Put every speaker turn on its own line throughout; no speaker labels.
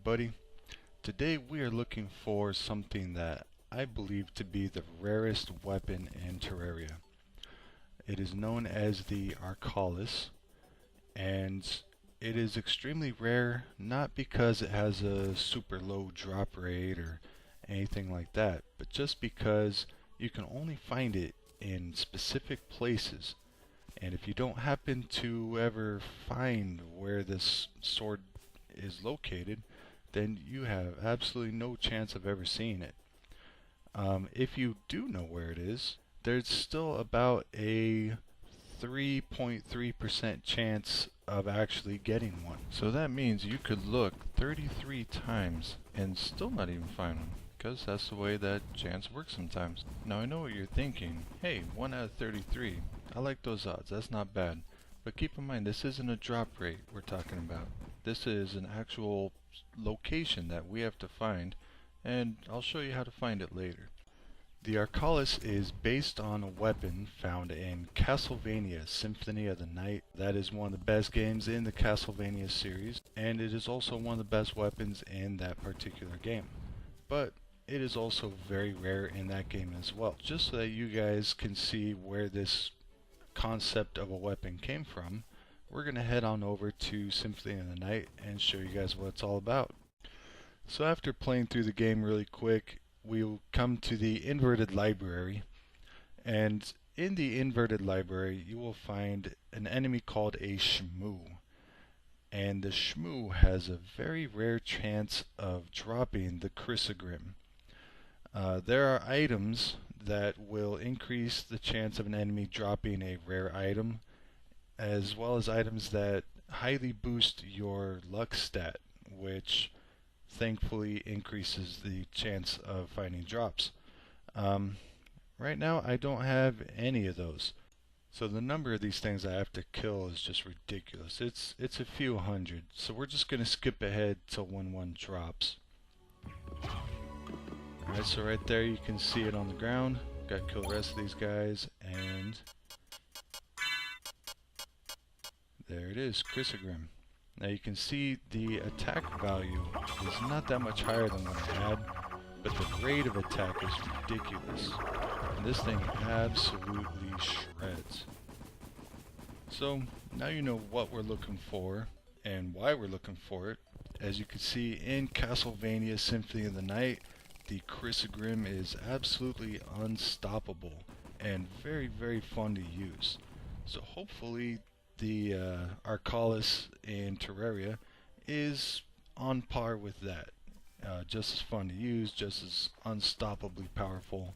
everybody. Today we are looking for something that I believe to be the rarest weapon in Terraria. It is known as the Arkhalis, and it is extremely rare not because it has a super low drop rate or anything like that, but just because you can only find it in specific places. And if you don't happen to ever find where this sword is located, then you have absolutely no chance of ever seeing it. If you do know where it is, there's still about a 3.3% chance of actually getting one. So that means you could look 33 times and still not even find one, because that's the way that chance works sometimes. Now I know what you're thinking. Hey, 1 out of 33. I like those odds, that's not bad. But keep in mind, this isn't a drop rate we're talking about. This is an actual location that we have to find, and I'll show you how to find it later. The Arkhalis is based on a weapon found in Castlevania Symphony of the Night. That is one of the best games in the Castlevania series, and it is also one of the best weapons in that particular game. But it is also very rare in that game as well. Just so that you guys can see where this concept of a weapon came from, we're going to head on over to Symphony of the Night and show you guys what it's all about. So after playing through the game really quick, we'll come to the inverted library, and in the inverted library you will find an enemy called a shmoo, and the shmoo has a very rare chance of dropping the chrysogrim. There are items that will increase the chance of an enemy dropping a rare item, as well as items that highly boost your luck stat, which thankfully increases the chance of finding drops. Right now I don't have any of those, so the number of these things I have to kill is just ridiculous. It's a few hundred, so we're just going to skip ahead till when one drops. Alright, so right there you can see it on the ground. Got to kill the rest of these guys, and there it is, chrysogrim. Now you can see the attack value is not that much higher than what I had, but the rate of attack is ridiculous. And this thing absolutely shreds. So now you know what we're looking for and why we're looking for it. As you can see in Castlevania Symphony of the Night, the chrysogrim is absolutely unstoppable and very, very fun to use. So hopefully the Arkhalis in Terraria is on par with that. Just as fun to use, just as unstoppably powerful.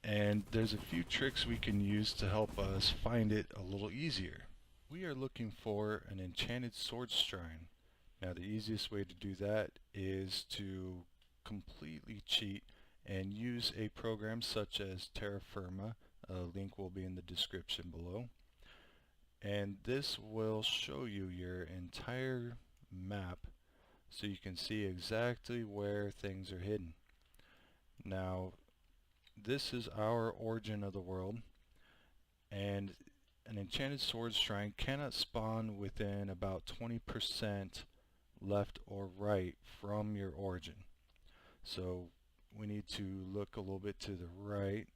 And there's a few tricks we can use to help us find it a little easier. We are looking for an enchanted sword shrine. Now the easiest way to do that is to completely cheat and use a program such as Terrafirma. A link will be in the description below. And this will show you your entire map so you can see exactly where things are hidden. Now this is our origin of the world, and an enchanted sword shrine cannot spawn within about 20% left or right from your origin. So we need to look a little bit to the right,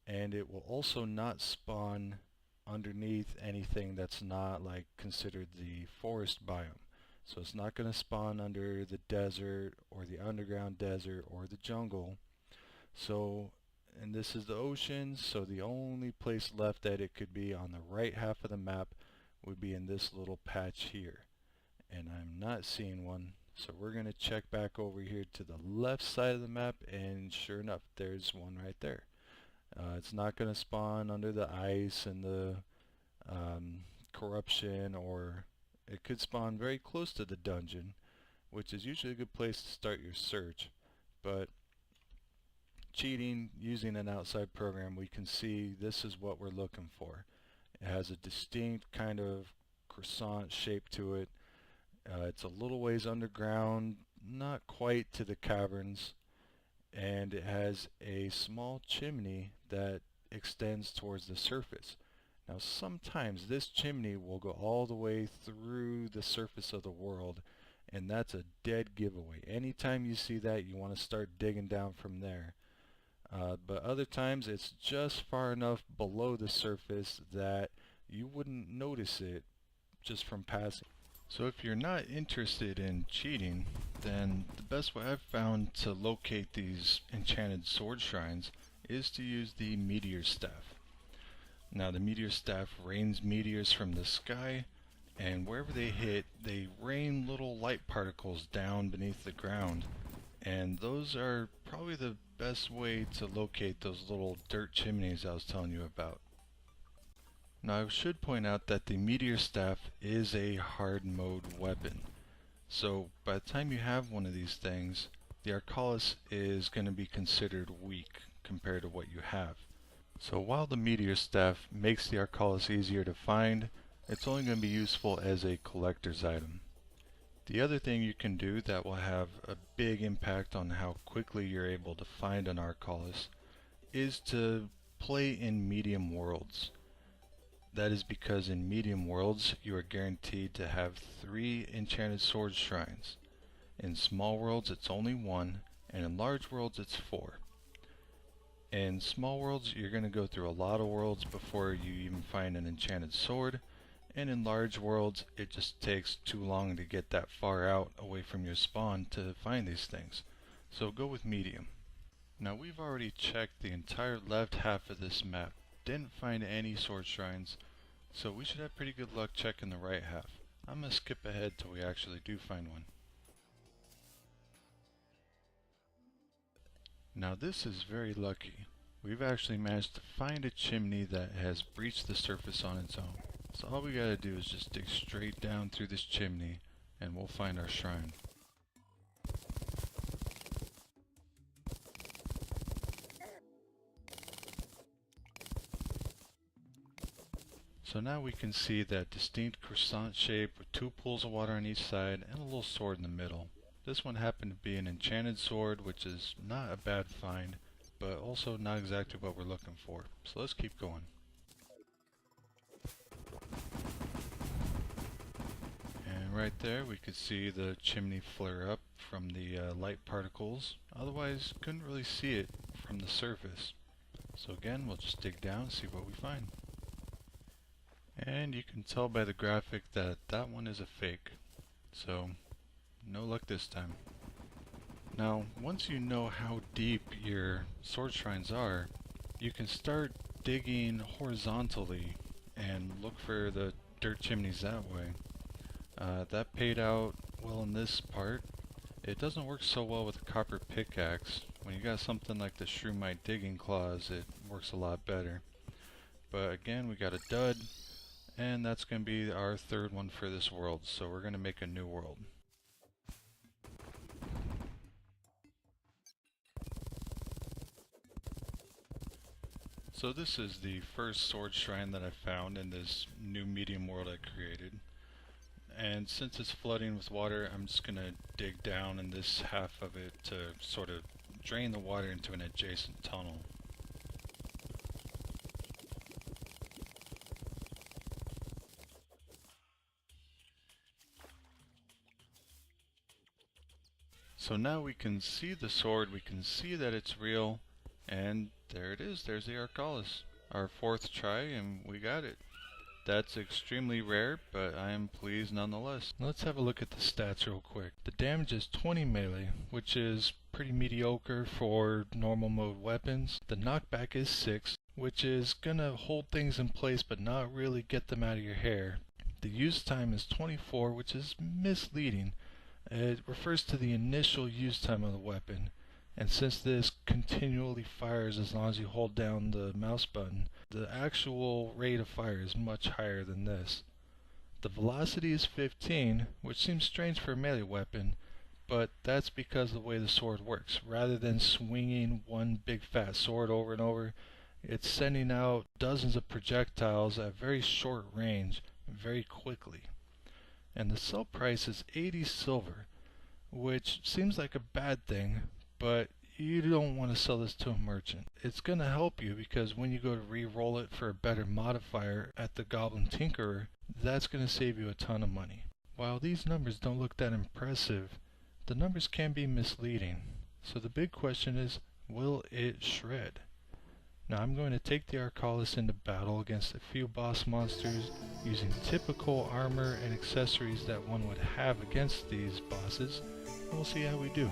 and it will also not spawn underneath anything that's not like considered the forest biome. So it's not going to spawn under the desert or the underground desert or the jungle. So, and this is the ocean, so the only place left that it could be on the right half of the map would be in this little patch here, and I'm not seeing one. So we're going to check back over here to the left side of the map, and sure enough, there's one right there. It's not going to spawn under the ice and the corruption, or it could spawn very close to the dungeon, which is usually a good place to start your search. But cheating using an outside program, we can see this is what we're looking for. It has a distinct kind of croissant shape to it. It's a little ways underground, not quite to the caverns, and it has a small chimney that extends towards the surface. Now sometimes this chimney will go all the way through the surface of the world, and that's a dead giveaway. Anytime you see that, you want to start digging down from there. But other times it's just far enough below the surface that you wouldn't notice it just from passing. So if you're not interested in cheating, then the best way I've found to locate these enchanted sword shrines is to use the meteor staff. Now the meteor staff rains meteors from the sky, and wherever they hit, they rain little light particles down beneath the ground, and those are probably the best way to locate those little dirt chimneys I was telling you about. Now I should point out that the meteor staff is a hard mode weapon, so by the time you have one of these things, the Arkhalis is going to be considered weak compared to what you have. So while the meteor staff makes the Arkhalis easier to find, it's only going to be useful as a collector's item. The other thing you can do that will have a big impact on how quickly you're able to find an Arkhalis is to play in medium worlds. That is because in medium worlds you are guaranteed to have 3 enchanted sword shrines. In small worlds it's only 1, and in large worlds it's 4. In small worlds you're going to go through a lot of worlds before you even find an enchanted sword, and in large worlds it just takes too long to get that far out away from your spawn to find these things. So go with medium. Now we've already checked the entire left half of this map. Didn't find any sword shrines, so we should have pretty good luck checking the right half. I'm going to skip ahead till we actually do find one. Now this is very lucky. We've actually managed to find a chimney that has breached the surface on its own. So all we gotta do is just dig straight down through this chimney and we'll find our shrine. So now we can see that distinct croissant shape with 2 pools of water on each side and a little sword in the middle. This one happened to be an enchanted sword, which is not a bad find, but also not exactly what we're looking for. So let's keep going. And right there we could see the chimney flare up from the light particles. Otherwise couldn't really see it from the surface. So again, we'll just dig down and see what we find. And you can tell by the graphic that that one is a fake. So no luck this time. Now once you know how deep your sword shrines are, you can start digging horizontally and look for the dirt chimneys that way. That paid out well in this part. It doesn't work so well with a copper pickaxe. When you got something like the Shroomite digging claws, it works a lot better. But again, we got a dud, and that's going to be our 3rd one for this world, so we're going to make a new world. So this is the first sword shrine that I found in this new medium world I created. And since it's flooding with water, I'm just going to dig down in this half of it to sort of drain the water into an adjacent tunnel. So now we can see the sword, we can see that it's real, and there it is, there's the Arkhalis. Our 4th try and we got it. That's extremely rare, but I am pleased nonetheless. Let's have a look at the stats real quick. The damage is 20 melee, which is pretty mediocre for normal mode weapons. The knockback is 6, which is gonna hold things in place but not really get them out of your hair. The use time is 24, which is misleading. It refers to the initial use time of the weapon, and since this continually fires as long as you hold down the mouse button, the actual rate of fire is much higher than this. The velocity is 15, which seems strange for a melee weapon, but that's because of the way the sword works. Rather than swinging one big fat sword over and over, it's sending out dozens of projectiles at very short range very quickly. And the sell price is 80 silver, which seems like a bad thing, but you don't want to sell this to a merchant. It's going to help you because when you go to re-roll it for a better modifier at the Goblin Tinkerer, that's going to save you a ton of money. While these numbers don't look that impressive, the numbers can be misleading. So the big question is, will it shred? Now I'm going to take the Arkhalis into battle against a few boss monsters using typical armor and accessories that one would have against these bosses, and we'll see how we do.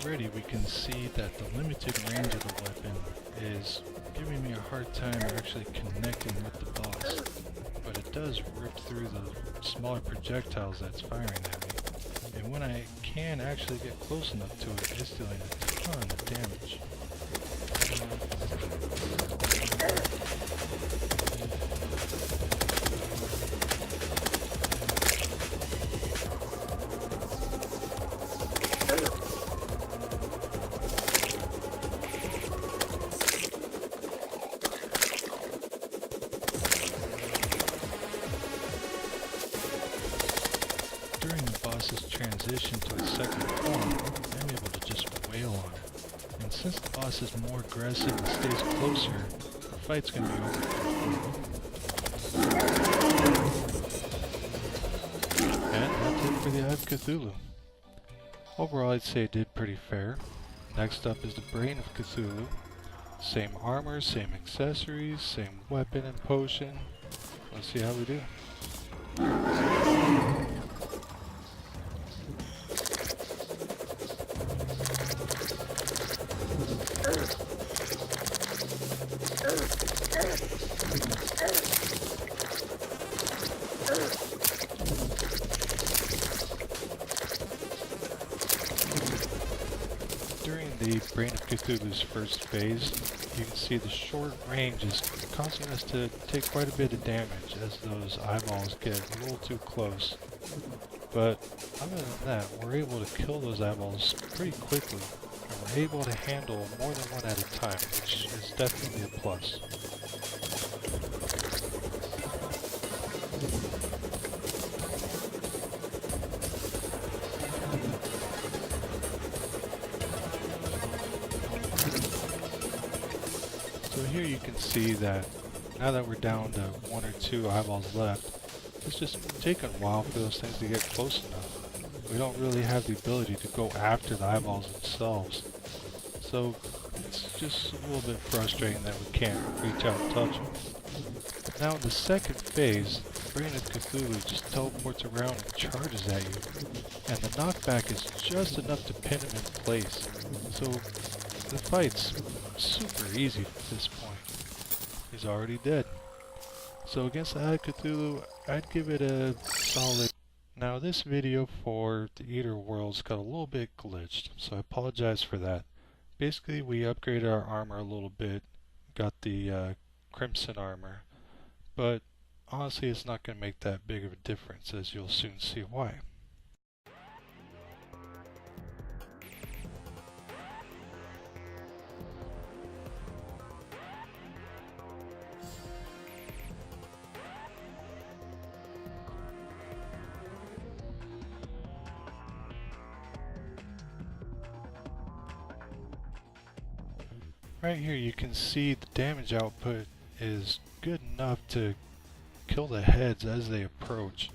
Already we can see that the limited range of the weapon is giving me a hard time actually connecting with the boss, but it does rip through the smaller projectiles that's firing at me, and when I can actually get close enough to it, it's dealing a ton of damage. During the boss's transition to its second form, I'm able to just wail on it. And since the boss is more aggressive and stays closer, the fight's going to be over. And that's it for the Eye of Cthulhu. Overall, I'd say it did pretty fair. Next up is the Brain of Cthulhu. Same armor, same accessories, same weapon and potion. Let's see how we do. During the Brain of Cthulhu's first phase, you can see the short range is causing us to take quite a bit of damage as those eyeballs get a little too close. But other than that, we're able to kill those eyeballs pretty quickly, and we're able to handle more than one at a time, which is definitely a plus. So here you can see that now that we're down to 1 or 2 eyeballs left, it's just taking a while for those things to get close enough. We don't really have the ability to go after the eyeballs themselves. So it's just a little bit frustrating that we can't reach out and touch them. Now in the second phase, the Brain of Cthulhu just teleports around and charges at you. And the knockback is just enough to pin him in place. So the fight's super easy at this point. He's already dead. So against the Eye of Cthulhu, I'd give it a solid. Now this video for the Eater Worlds got a little bit glitched, so I apologize for that. Basically we upgraded our armor a little bit, got the crimson armor, but honestly it's not going to make that big of a difference, as you'll soon see why. Right here you can see the damage output is good enough to kill the heads as they approach,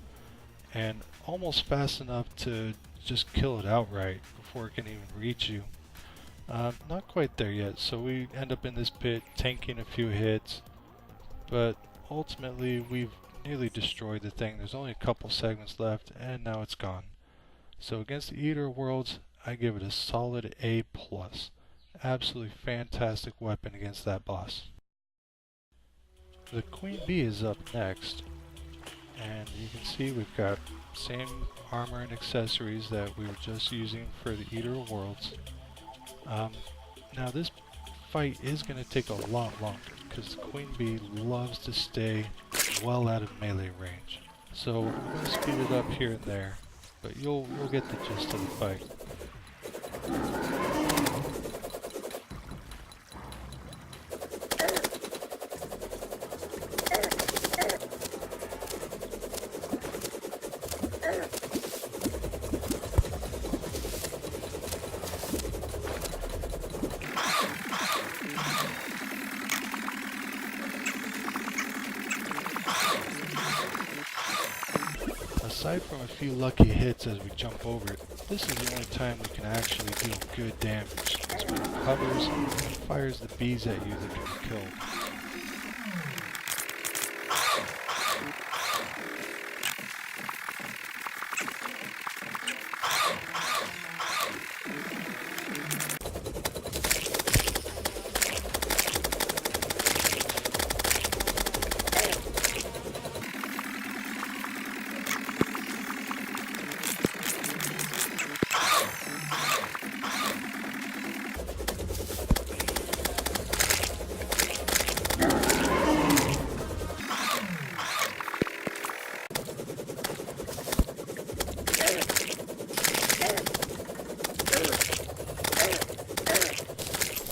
and almost fast enough to just kill it outright before it can even reach you. Not quite there yet, so we end up in this pit tanking a few hits, but ultimately we've nearly destroyed the thing. There's only a couple segments left and now it's gone. So against the Eater Worlds, I give it a solid A+. Absolutely fantastic weapon against that boss. The Queen Bee is up next, and you can see we've got same armor and accessories that we were just using for the Eater Worlds. Now this fight is going to take a lot longer because the Queen Bee loves to stay well out of melee range. So I'm going to speed it up here and there, but you'll get the gist of the fight. aside from a few lucky hits as we jump over it, this is the only time we can actually deal good damage. It's when it hovers and fires the bees at you that can be killed.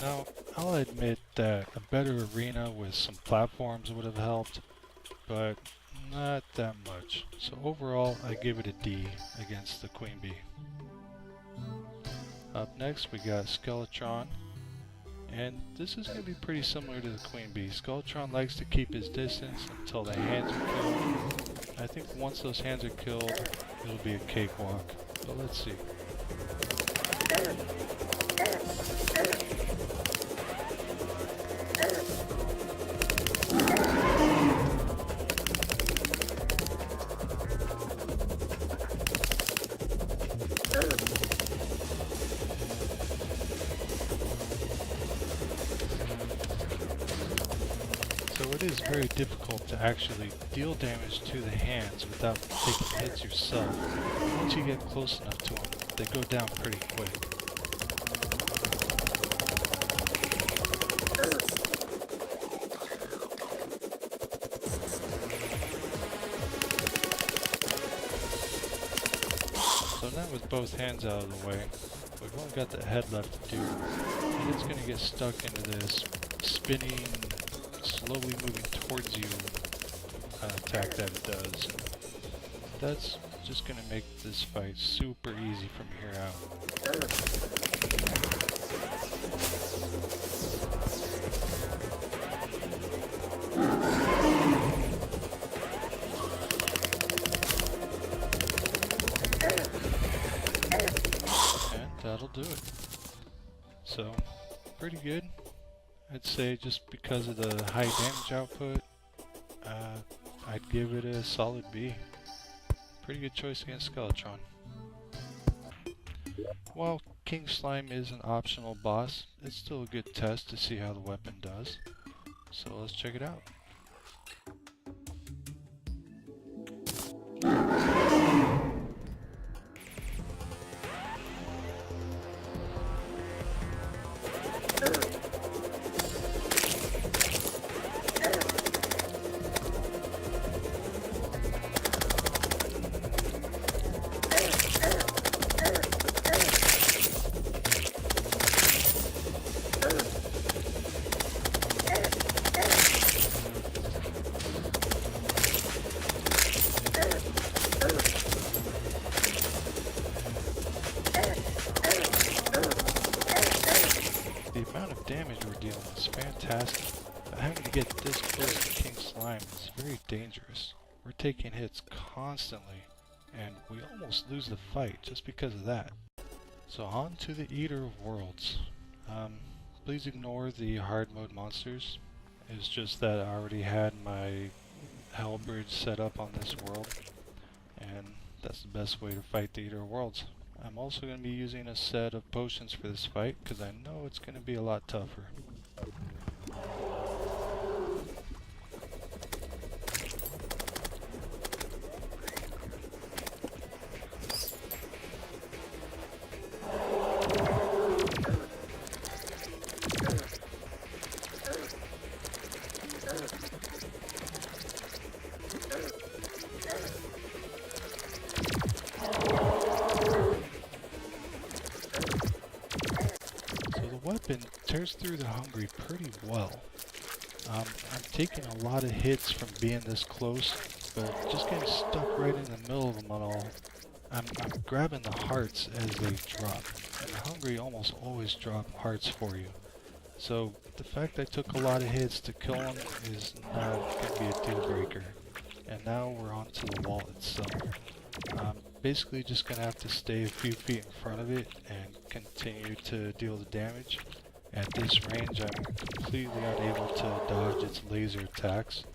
Now, I'll admit that a better arena with some platforms would have helped, but not that much. So overall, I give it a D against the Queen Bee. Up next, we got Skeletron, and this is going to be pretty similar to the Queen Bee. Skeletron likes to keep his distance until the hands are killed. I think once those hands are killed, it'll be a cakewalk. But let's see. So it is very difficult to actually deal damage to the hands without taking hits yourself. Once you get close enough to them, they go down pretty quick. So now with both hands out of the way, we've only got the head left to do, and it's going to get stuck into this spinning, slowly moving towards you attack that it does. That's just going to make this fight super easy from here out. And that'll do it. So, pretty good. I'd say just because of the high damage output, I'd give it a solid B. Pretty good choice against Skeletron. While King Slime is an optional boss, it's still a good test to see how the weapon does. So let's check it out. The amount of damage we're dealing is fantastic, but having to get this close to King Slime is very dangerous. We're taking hits constantly, and we almost lose the fight just because of that. So on to the Eater of Worlds. Please ignore the hard mode monsters. It's just that I already had my Hell Bridge set up on this world, and that's the best way to fight the Eater of Worlds. I'm also going to be using a set of potions for this fight, because I know it's going to be a lot tougher. Weapon tears through the hungry pretty well. I'm taking a lot of hits from being this close, but just getting stuck right in the middle of them and all. I'm grabbing the hearts as they drop, and the hungry almost always drop hearts for you. So the fact I took a lot of hits to kill them is not going to be a deal breaker. And now we're on to the wall itself. I'm basically just going to have to stay a few feet in front of it and continue to deal the damage. At this range, I'm completely unable to dodge its laser attacks,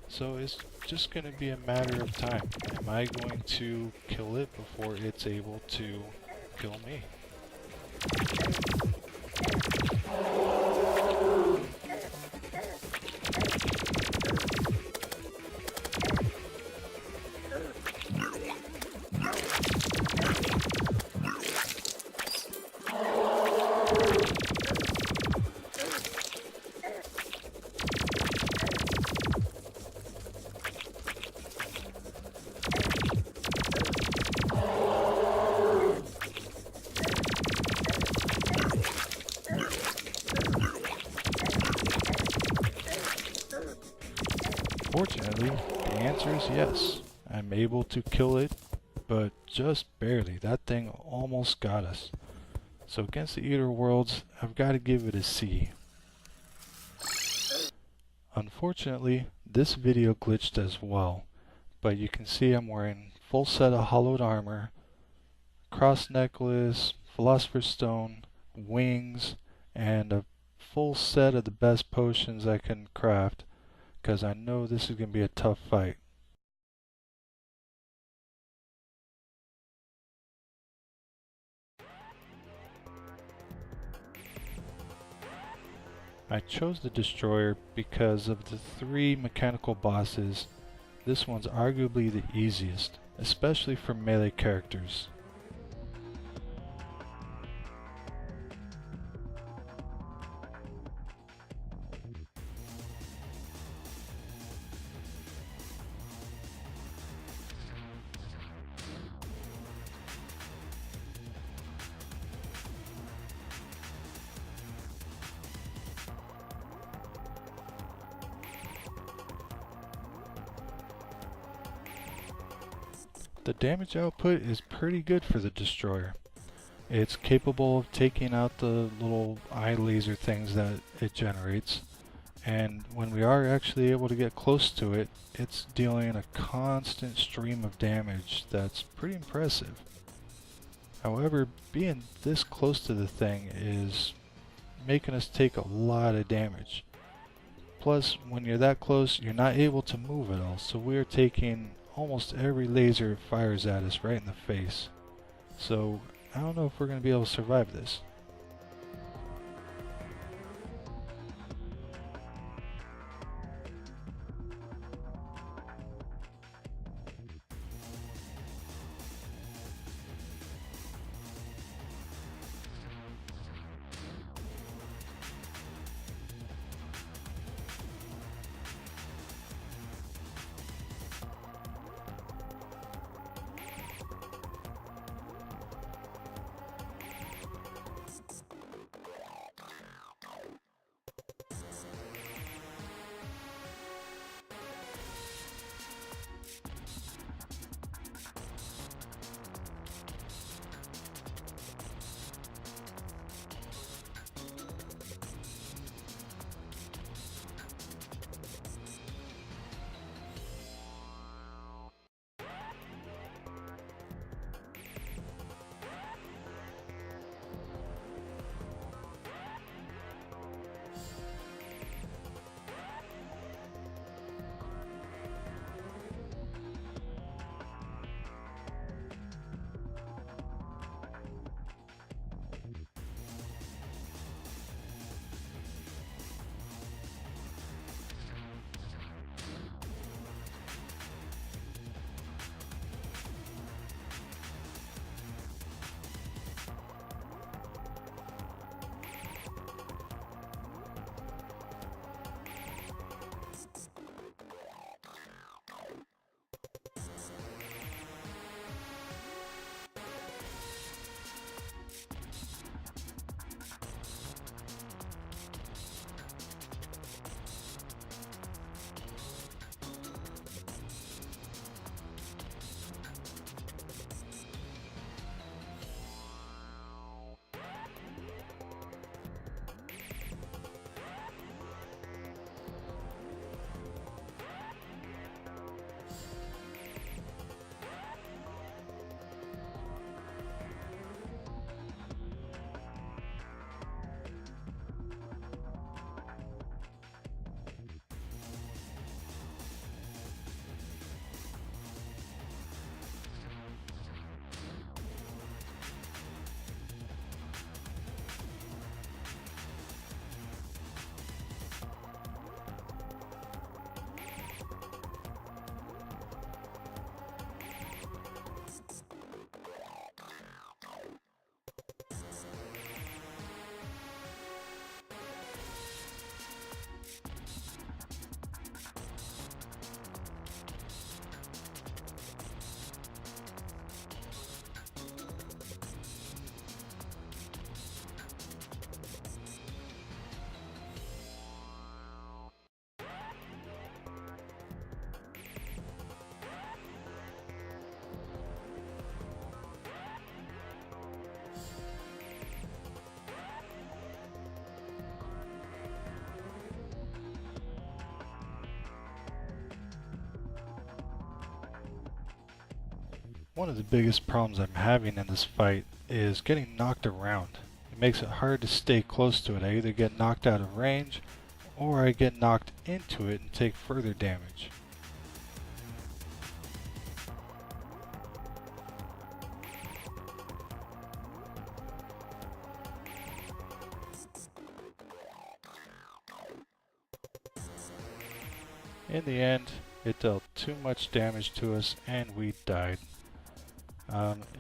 so it's just going to be a matter of time. Am I going to kill it before it's able to kill me? Fortunately, the answer is yes. I'm able to kill it, but just barely. That thing almost got us. So against the Eater Worlds, I've got to give it a C. Unfortunately, this video glitched as well, but you can see I'm wearing full set of hollowed armor, cross necklace, philosopher's stone, wings, and a full set of the best potions I can craft, because I know this is going to be a tough fight. I chose the Destroyer because of the 3 mechanical bosses. This one's arguably the easiest, especially for melee characters. The damage output is pretty good for the Destroyer. It's capable of taking out the little eye laser things that it generates, and when we are actually able to get close to it, it's dealing a constant stream of damage that's pretty impressive. However, being this close to the thing is making us take a lot of damage. Plus, when you're that close, you're not able to move at all, so we're taking almost every laser it fires at us right in the face. So, I don't know if we're going to be able to survive this. One of the biggest problems I'm having in this fight is getting knocked around. It makes it hard to stay close to it. I either get knocked out of range, or I get knocked into it and take further damage. In the end, it dealt too much damage to us and we died.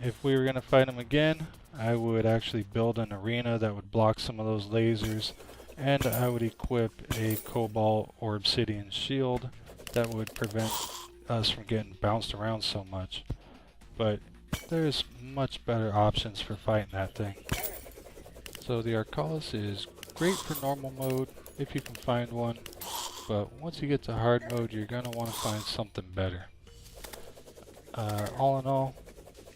If we were going to fight him again, I would actually build an arena that would block some of those lasers, and I would equip a cobalt or obsidian shield that would prevent us from getting bounced around so much. But there's much better options for fighting that thing. So the Arkhalis is great for normal mode if you can find one, but once you get to hard mode, you're going to want to find something better. All in all,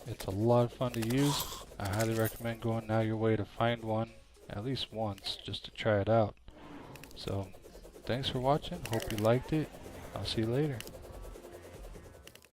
it's a lot of fun to use. I highly recommend going out your way to find one at least once just to try it out. So, thanks for watching. Hope you liked it. I'll see you later.